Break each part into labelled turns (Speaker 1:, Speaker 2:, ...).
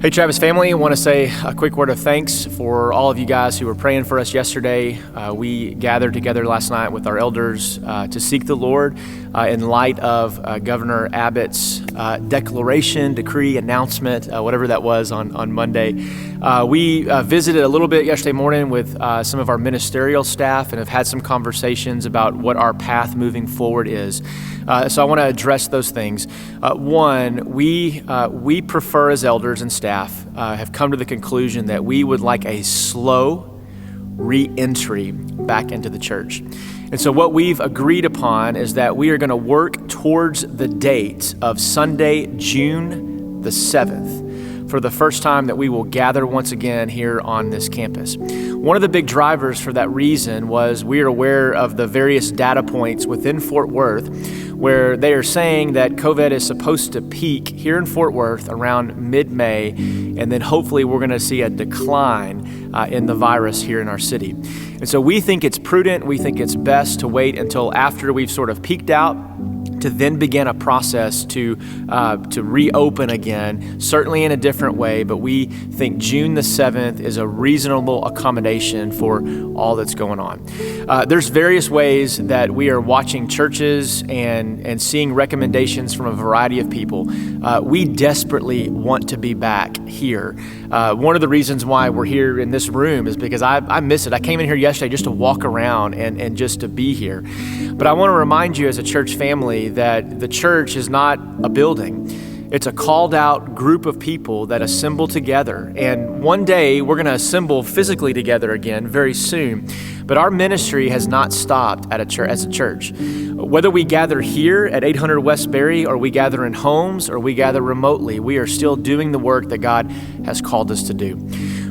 Speaker 1: Hey Travis family, I want to say a quick word of thanks for all of you guys who were praying for us yesterday. We gathered together last night with our elders to seek the Lord in light of Governor Abbott's declaration, decree, announcement, whatever that was on Monday. We visited a little bit yesterday morning with some of our ministerial staff and have had some conversations about what our path moving forward is. So I want to address those things. One, we prefer as elders and staff have come to the conclusion that we would like a slow re-entry back into the church. And so what we've agreed upon is that we are going to work towards the date of Sunday, June the 7th, for the first time that we will gather once again here on this campus. One of the big drivers for that reason was we are aware of the various data points within Fort Worth where they are saying that COVID is supposed to peak here in Fort Worth around mid-May, and then hopefully we're going to see a decline in the virus here in our city. And so we think it's prudent, we think it's best to wait until after we've sort of peaked out to then begin a process to reopen again, certainly in a different way, but we think June the 7th is a reasonable accommodation for all that's going on. There's various ways that we are watching churches and seeing recommendations from a variety of people. We desperately want to be back here. One of the reasons why we're here in this room is because I miss it. I came in here yesterday just to walk around and just to be here. But I want to remind you as a church family that the church is not a building. It's a called out group of people that assemble together. And one day we're going to assemble physically together again very soon. But our ministry has not stopped at as a church. Whether we gather here at 800 West Berry or we gather in homes or we gather remotely, we are still doing the work that God has called us to do.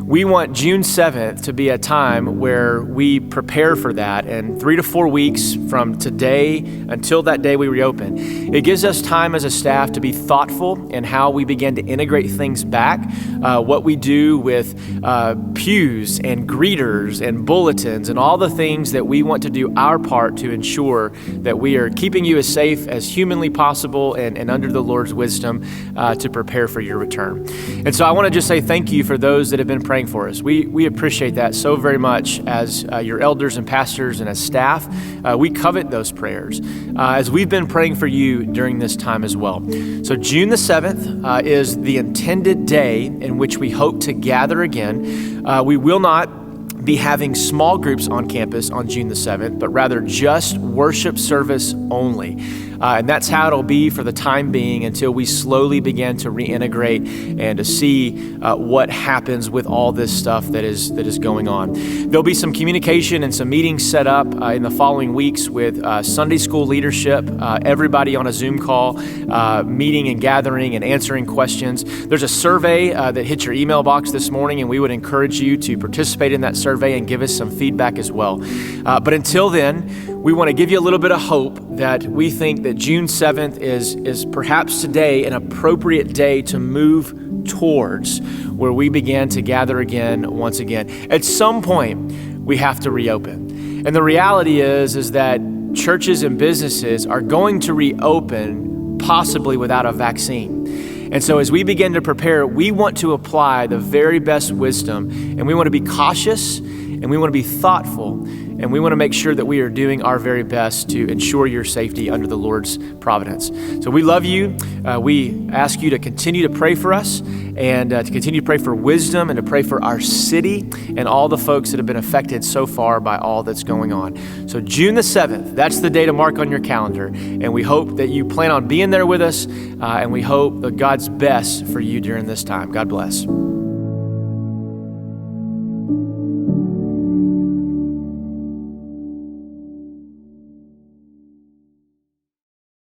Speaker 1: We want June 7th to be a time where we prepare for that, and 3 to 4 weeks from today until that day we reopen. It gives us time as a staff to be thoughtful in how we begin to integrate things back, what we do with pews and greeters and bulletins and all the things that we want to do our part to ensure that we are keeping you as safe as humanly possible and under the Lord's wisdom to prepare for your return. And so I want to just say thank you for those that have been praying for us. We appreciate that so very much as your elders and pastors and as staff. We covet those prayers as we've been praying for you during this time as well. So June the 7th is the intended day in which we hope to gather again. We will not be having small groups on campus on June the 7th, but rather just worship service only. And that's how it'll be for the time being until we slowly begin to reintegrate and to see what happens with all this stuff that is going on. There'll be some communication and some meetings set up in the following weeks with Sunday school leadership, everybody on a Zoom call, meeting and gathering and answering questions. There's a survey that hit your email box this morning, and we would encourage you to participate in that survey and give us some feedback as well. But until then, we want to give you a little bit of hope that we think that June 7th is perhaps today an appropriate day to move towards where we begin to gather again once again. At some point, we have to reopen. And the reality is that churches and businesses are going to reopen possibly without a vaccine. And so as we begin to prepare, we want to apply the very best wisdom, and we want to be cautious, and we want to be thoughtful, and we want to make sure that we are doing our very best to ensure your safety under the Lord's providence. So we love you. We ask you to continue to pray for us and to continue to pray for wisdom and to pray for our city and all the folks that have been affected so far by all that's going on. So June the 7th, that's the day to mark on your calendar. And we hope that you plan on being there with us, and we hope that God's best for you during this time. God bless.